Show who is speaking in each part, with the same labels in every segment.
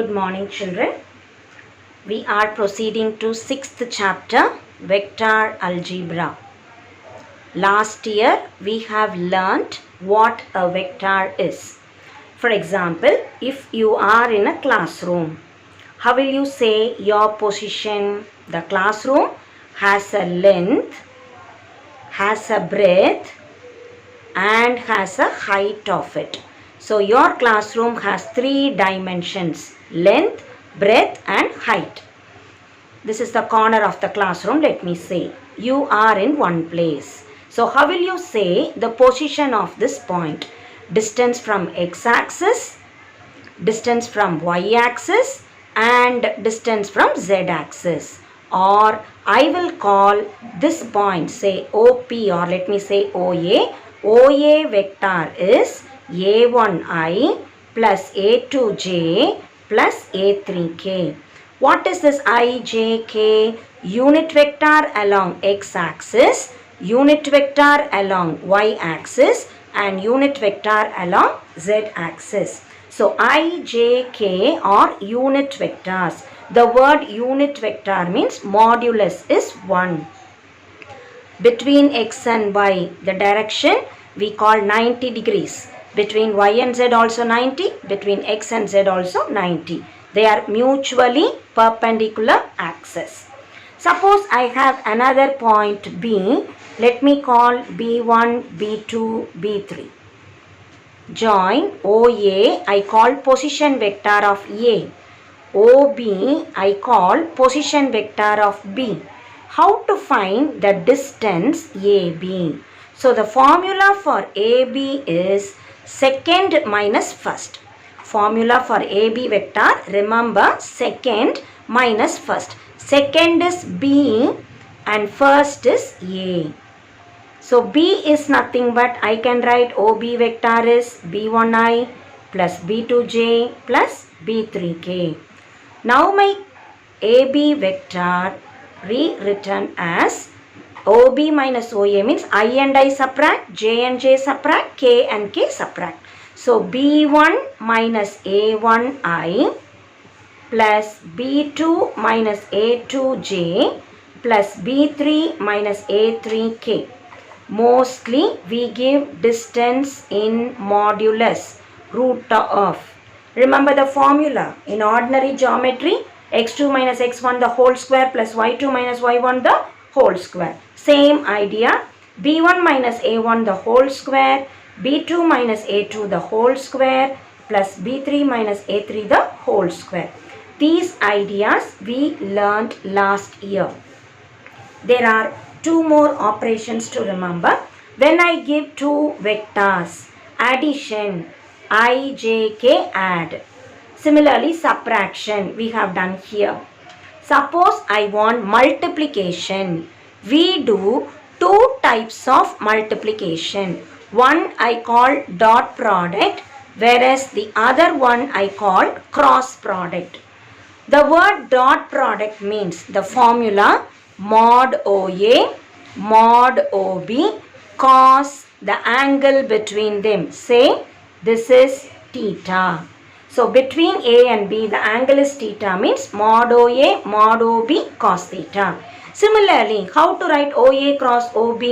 Speaker 1: Good morning, children. We are proceeding to 6th chapter, Vector Algebra. Last year, we have learnt what a vector is. For example, if you are in a classroom, how will you say your position? The classroom has a length, has a breadth, and has a height of it. So your classroom has 3 dimensions: length, breadth and height. This is the corner of the classroom. Let me say you are in one place. So how will you say the position of this point? Distance from x-axis, distance from y-axis and distance from z-axis. Or I will call this point, say OP, or let me say OA. OA vector is A1I plus A2J plus A3K. What is this IJK? Unit vector along x-axis, unit vector along y-axis and unit vector along z-axis. So IJK are unit vectors. The word unit vector means modulus is 1. Between x and y, the direction we call 90 degrees. Between y and z also 90. Between x and z also 90. They are mutually perpendicular axes. Suppose I have another point B. Let me call B1, B2, B3. Join OA, I call position vector of A. OB, I call position vector of B. How to find the distance AB? So the formula for AB is second minus first. Formula for AB vector, remember second minus first. Second is B and first is A. So B is nothing but I can write OB vector is B1I plus B2J plus B3K. Now my AB vector rewritten as OB minus OA means I and I subtract, J and J subtract, K and K subtract. So B1 minus A1I plus B2 minus A2J plus B3 minus A3K. Mostly we give distance in modulus, root of. Remember the formula in ordinary geometry, x2 minus x1 the whole square plus y2 minus y1 the whole square. Same idea, b1 minus a1 the whole square, b2 minus a2 the whole square plus b3 minus a3 the whole square. These ideas we learned last year. There are 2 more operations to remember. When I give 2 vectors, addition, I, J, K, add. Similarly, subtraction we have done here. Suppose I want multiplication. We do 2 types of multiplication. One I call dot product, whereas the other one I call cross product. The word dot product means the formula mod OA, mod OB, cos the angle between them. Say this is theta. So between A and B the angle is theta means mod OA, mod OB, cos theta. Similarly, how to write OA cross OB?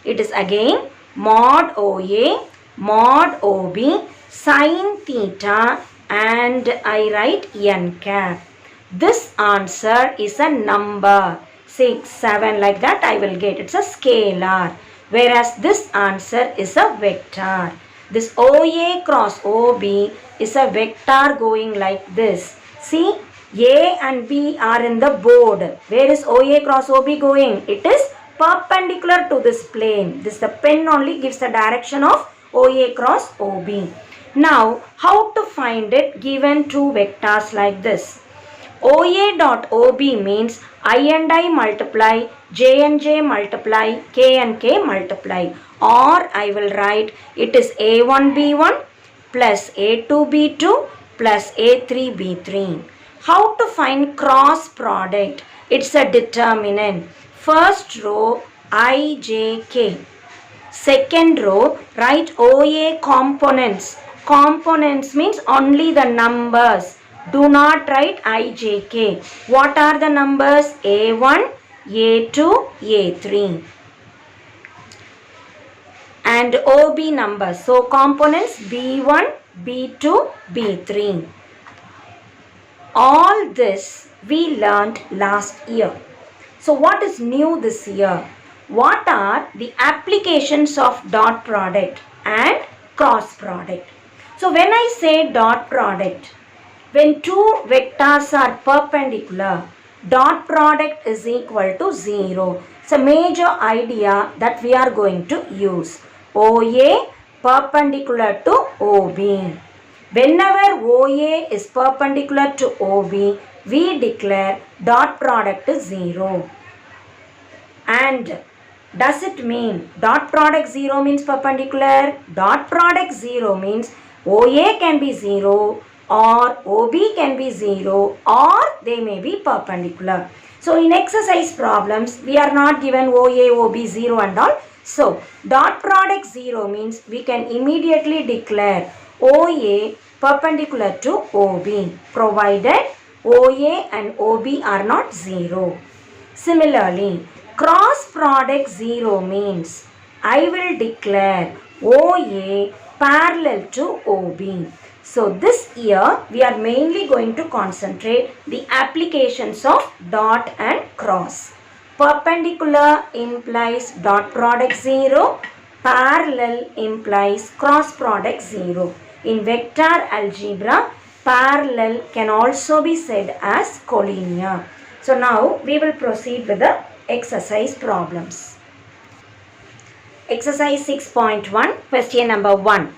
Speaker 1: It is again mod OA, mod OB, sin theta and I write n cap. This answer is a number. 6, 7 like that I will get. It's a scalar. Whereas this answer is a vector. This OA cross OB is a vector going like this. See, A and B are in the board. Where is OA cross OB going? It is perpendicular to this plane. This the pen only gives the direction of OA cross OB. Now, how to find it given 2 vectors like this? OA dot OB means I and I multiply, J and J multiply, K and K multiply. Or I will write it is A1 B1 plus A2 B2 plus A3 B3. How to find cross product? It's a determinant. First row I, J, K. Second row write OA components. Components means only the numbers. Do not write IJK. What are the numbers? A1, A2, A3. And OB numbers. So components B1, B2, B3. All this we learnt last year. So what is new this year? What are the applications of dot product and cross product? So when I say dot product, when two vectors are perpendicular, dot product is equal to 0. It's a major idea that we are going to use. OA perpendicular to OB. Whenever OA is perpendicular to OB, we declare dot product is 0. And does it mean dot product 0 means perpendicular? Dot product 0 means OA can be 0 or OB can be 0 or they may be perpendicular. So in exercise problems, we are not given OA, OB 0 and all. So dot product 0 means we can immediately declare OA perpendicular to OB provided OA and OB are not 0. Similarly, cross product 0 means I will declare OA parallel to OB. So this year we are mainly going to concentrate the applications of dot and cross. Perpendicular implies dot product 0. Parallel implies cross product 0. In vector algebra, parallel can also be said as collinear. So now we will proceed with the exercise problems. Exercise 6.1, question number 1.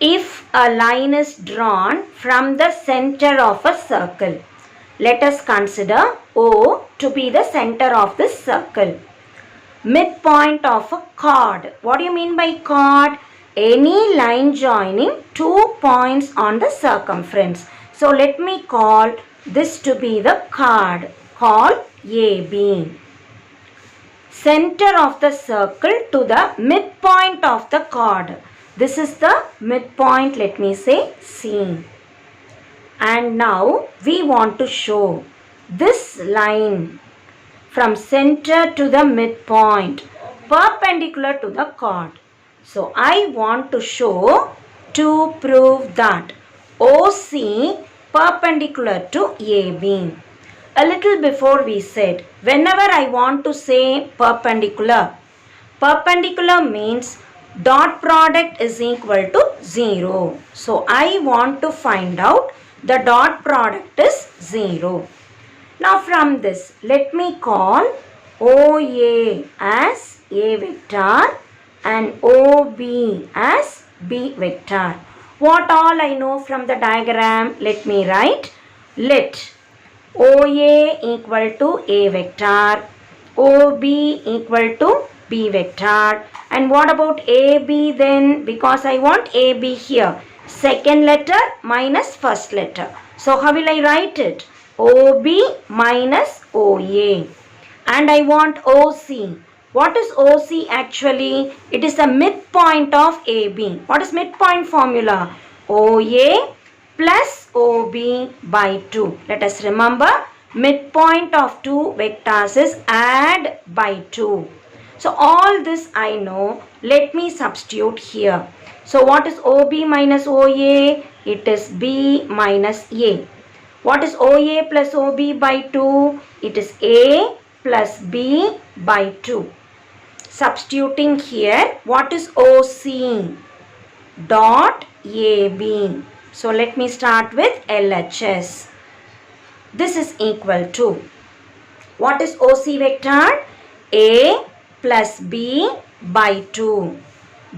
Speaker 1: If a line is drawn from the center of a circle, let us consider O to be the center of this circle. Midpoint of a chord. What do you mean by chord? Any line joining 2 points on the circumference. So let me call this to be the chord called AB. Center of the circle to the midpoint of the chord. This is the midpoint, let me say C. And now we want to show this line from center to the midpoint perpendicular to the chord. So I want to show to prove that OC perpendicular to AB. A little before we said, whenever I want to say perpendicular, perpendicular means dot product is equal to 0. So I want to find out the dot product is 0. Now from this, let me call OA as A vector and OB as B vector. What all I know from the diagram? Let me write. Let OA equal to A vector, OB equal to B vector. And what about AB then? Because I want AB here. Second letter minus first letter. So how will I write it? OB minus OA. And I want OC. What is OC actually? It is the midpoint of AB. What is midpoint formula? OA plus OB by 2. Let us remember, midpoint of two vectors is add by 2. So all this I know. Let me substitute here. So what is OB minus OA? It is B minus A. What is OA plus OB by 2? It is A plus B by 2. Substituting here, what is OC? Dot AB. So let me start with LHS. This is equal to, what is OC vector? A plus B by 2.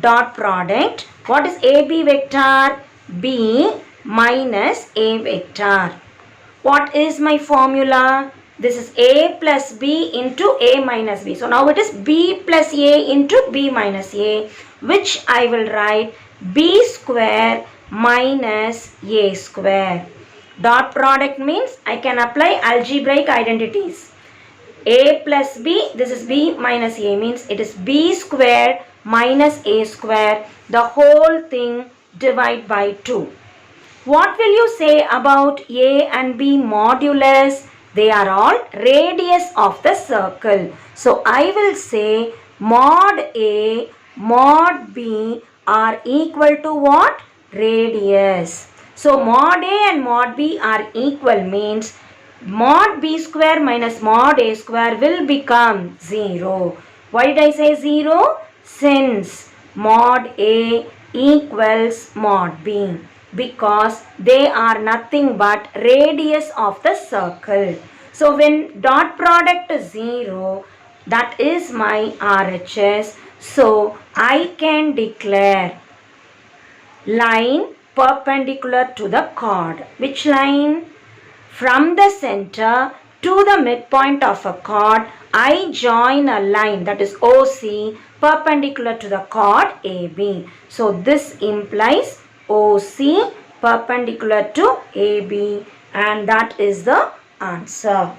Speaker 1: Dot product. What is AB vector? B minus A vector. What is my formula? This is A plus B into A minus B. So now it is B plus A into B minus A, which I will write B square minus A square. Dot product means I can apply algebraic identities. A plus B, this is B minus A, means it is B square minus A square. The whole thing divide by 2. What will you say about A and B modulus? They are all radius of the circle. So I will say mod A, mod B are equal to what? Radius. So mod A and mod B are equal means mod B square minus mod A square will become 0. Why did I say 0? Since mod A equals mod B, because they are nothing but radius of the circle. So when dot product is 0, that is my RHS. So I can declare line perpendicular to the chord. Which line? From the center to the midpoint of a chord, I join a line, that is OC, perpendicular to the chord AB. So this implies OC perpendicular to AB, and that is the answer.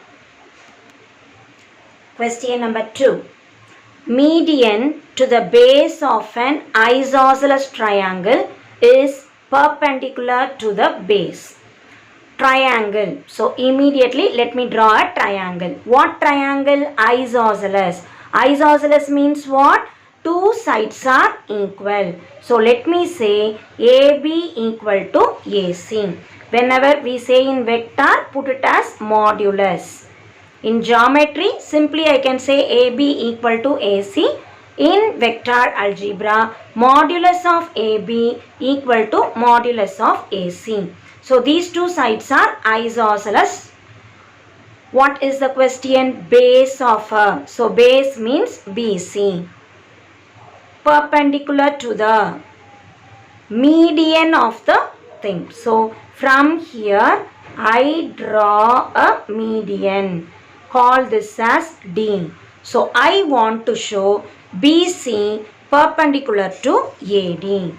Speaker 1: Question number 2. Median to the base of an isosceles triangle is perpendicular to the base. Triangle. So immediately let me draw a triangle. What triangle? Isosceles. Isosceles means what? Two sides are equal. So let me say AB equal to AC. Whenever we say in vector, put it as modulus. In geometry, simply I can say AB equal to AC. In vector algebra, modulus of AB equal to modulus of AC. So these two sides are isosceles. What is the question? Base of a. So base means BC. Perpendicular to the median of the thing. So from here I draw a median. Call this as D. So I want to show BC perpendicular to AD.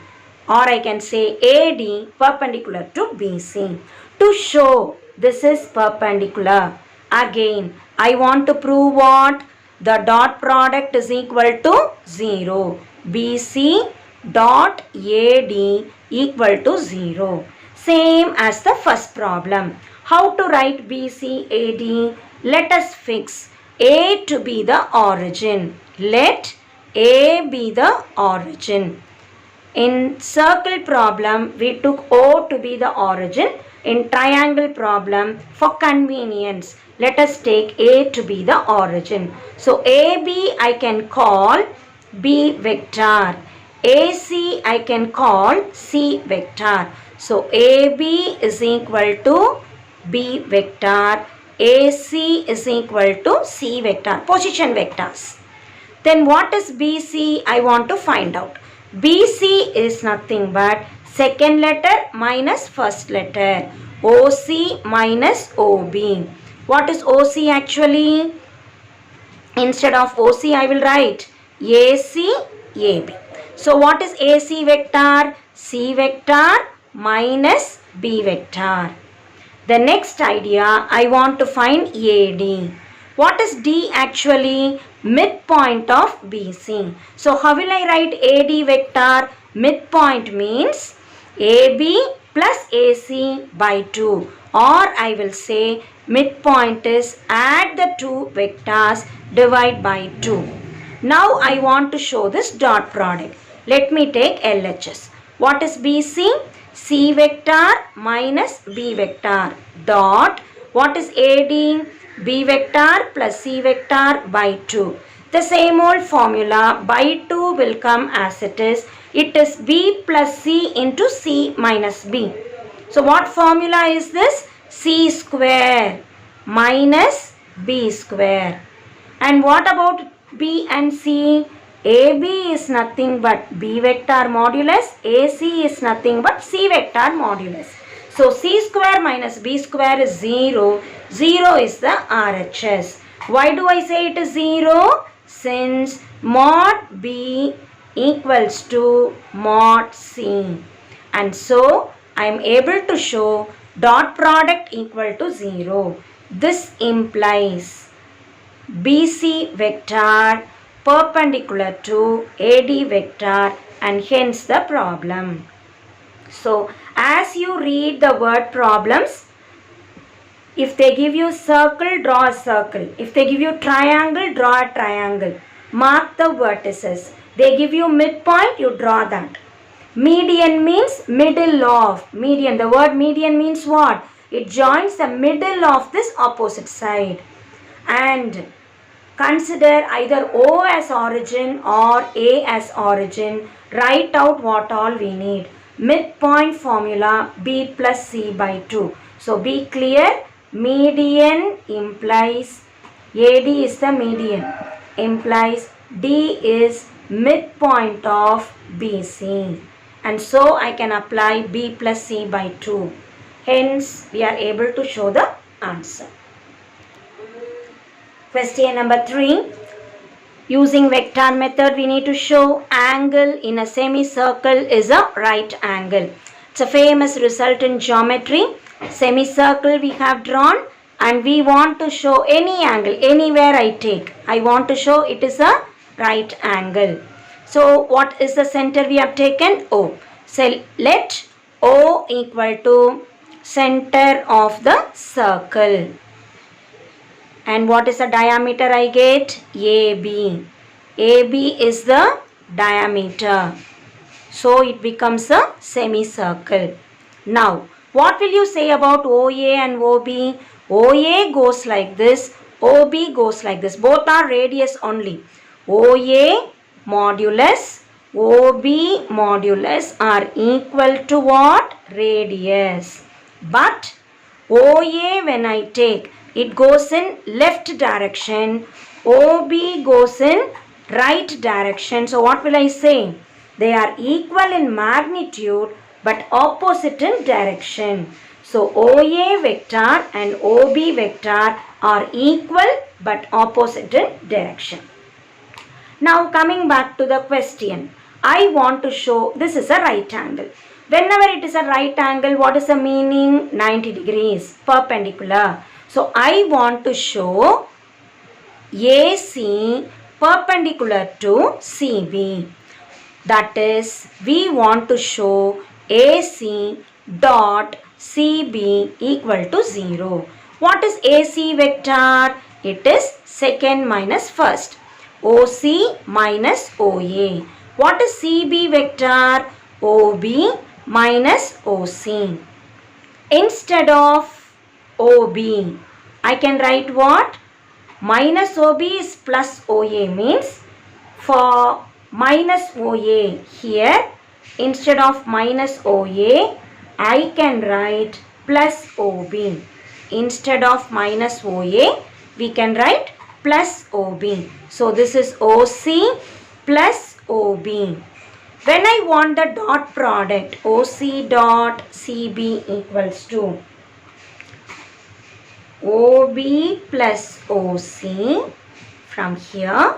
Speaker 1: Or I can say AD perpendicular to BC. To show this is perpendicular, again I want to prove what? The dot product is equal to 0. BC dot AD equal to 0. Same as the first problem. How to write BC AD? Let us fix A to be the origin. Let A be the origin. In circle problem, we took O to be the origin. In triangle problem, for convenience, let us take A to be the origin. So AB I can call B vector. AC I can call C vector. So AB is equal to B vector. AC is equal to C vector. Position vectors. Then what is BC? I want to find out. BC is nothing but second letter minus first letter. OC minus OB. What is OC actually? Instead of OC I will write AC AB. So what is AC vector? C vector minus B vector. The next idea, I want to find AD. What is D actually? Midpoint of BC. So how will I write AD vector? Midpoint means AB plus AC by 2. Or I will say midpoint is add the two vectors, divide by 2. Now I want to show this dot product. Let me take LHS. What is BC? C vector minus B vector dot. What is AD? B vector plus C vector by 2. The same old formula, by 2 will come as it is. It is B plus C into C minus B. So what formula is this? C square minus B square. And what about B and C? AB is nothing but B vector modulus. AC is nothing but C vector modulus. So C square minus B square is 0. 0 is the RHS. Why do I say it is 0? Since mod B equals to mod C. And so I am able to show dot product equal to 0. This implies BC vector perpendicular to AD vector, and hence the problem. So As you read the word problems, if they give you circle, draw a circle. If they give you triangle, draw a triangle. Mark the vertices. They give you midpoint, you draw that. Median means middle of. Median. The word median means what? It joins the middle of this opposite side. And consider either O as origin or A as origin. Write out what all we need. Midpoint formula B plus C by 2. So be clear. Median implies AD is the median, implies D is midpoint of BC, and so I can apply B plus C by 2. Hence we are able to show the answer. Question number 3. Using vector method, we need to show angle in a semicircle is a right angle. It's a famous result in geometry. Semicircle we have drawn and we want to show any angle, anywhere I take. I want to show it is a right angle. So what is the center we have taken? O. So let O equal to center of the circle. And what is the diameter I get? AB. AB is the diameter. So it becomes a semicircle. Now, what will you say about OA and OB? OA goes like this, OB goes like this. Both are radius only. OA modulus, OB modulus are equal to what? Radius. But OA when I take, it goes in left direction. OB goes in right direction. So what will I say? They are equal in magnitude but opposite in direction. So OA vector and OB vector are equal but opposite in direction. Now coming back to the question, I want to show this is a right angle. Whenever it is a right angle, what is the meaning? 90 degrees, perpendicular. So I want to show AC perpendicular to CB. That is, we want to show AC dot CB equal to 0. What is AC vector? It is second minus first. OC minus OA. What is CB vector? OB minus OC. Instead of OB, I can write what? Minus OB is plus OA, means for minus OA here, instead of minus OA, I can write plus OB. Instead of minus OA, we can write plus OB. So this is OC plus OB. When I want the dot product, OC dot CB equals to OB plus OC from here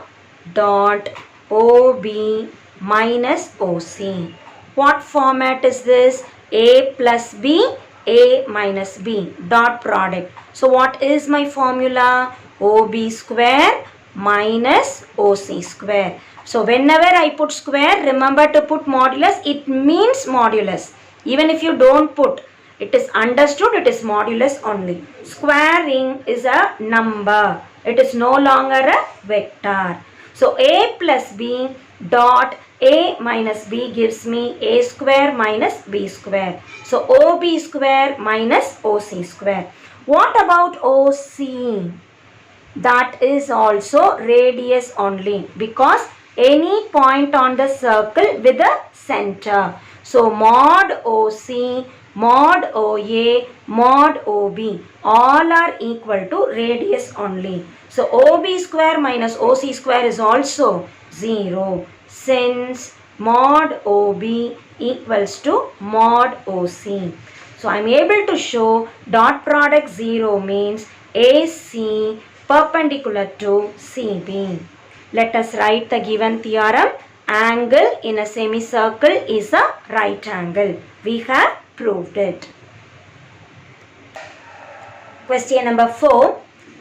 Speaker 1: dot OB minus OC. What format is this? A plus B, A minus B, dot product. So what is my formula? OB square minus OC square. So whenever I put square, remember to put modulus. It means modulus. Even if you don't put, it is understood, it is modulus only. Squaring is a number. It is no longer a vector. So A plus B dot A minus B gives me A square minus B square. So OB square minus OC square. What about OC? That is also radius only, because any point on the circle with a center. So mod OC, mod OA, mod OB, all are equal to radius only. So OB square minus OC square is also 0, since mod OB equals to mod OC. So I am able to show dot product 0 means AC perpendicular to CB. Let us write the given theorem. Angle in a semicircle is a right angle. We have proved it. Question number 4.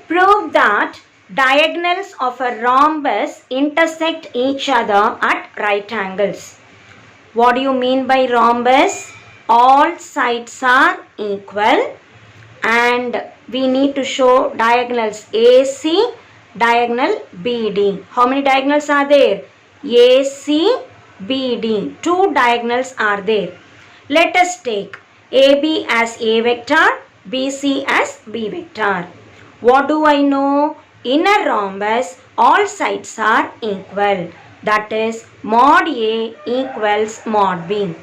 Speaker 1: Prove that diagonals of a rhombus intersect each other at right angles. What do you mean by rhombus? all sides are equal, and we need to show diagonals AC, diagonal BD. How many diagonals are there? AC, BD. Two diagonals are there. Let us take AB as A vector, BC as B vector. What do I know? In a rhombus, all sides are equal. That is, mod A equals mod B.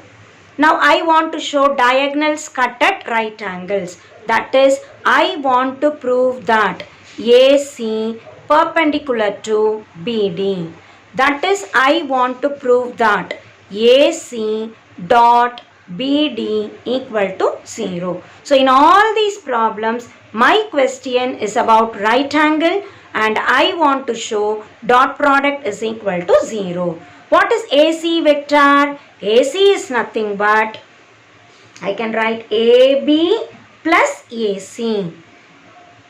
Speaker 1: Now I want to show diagonals cut at right angles. That is, I want to prove that AC perpendicular to BD. That is, I want to prove that AC dot BD equal to 0. So in all these problems, my question is about right angle and I want to show dot product is equal to 0. What is AC vector? AC is nothing but, I can write AB plus AC.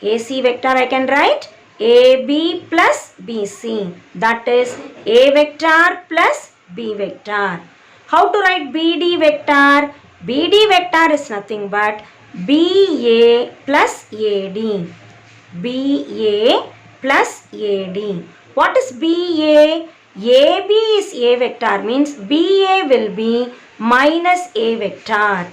Speaker 1: AC vector I can write AB plus BC. That is A vector plus B vector. How to write BD vector? BD vector is nothing but BA plus AD. BA plus AD. What is BA? AB is A vector, means BA will be minus A vector.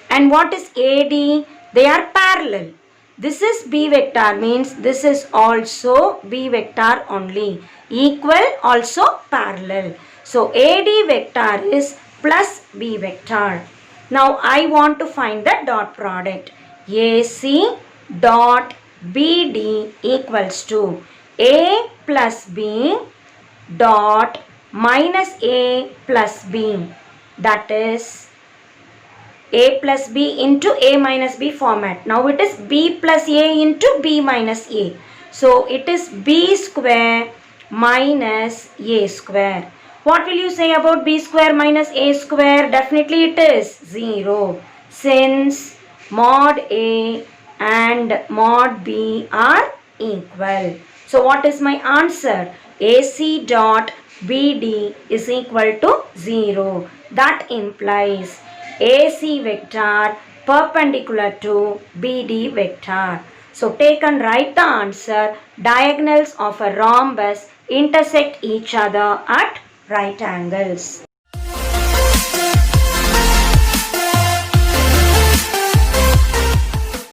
Speaker 1: And what is AD? They are parallel. This is B vector, means this is also B vector only. Equal, also parallel. So AD vector is plus B vector. Now I want to find the dot product. AC dot BD equals to A plus B dot minus A plus B. That is A plus B into A minus B format. Now it is B plus A into B minus A. So it is B square minus A square. What will you say about B square minus A square? Definitely it is 0. Since mod A and mod B are equal. So what is my answer? AC dot BD is equal to 0. That implies AC vector perpendicular to BD vector. So take and write the answer. Diagonals of a rhombus intersect each other at right angles.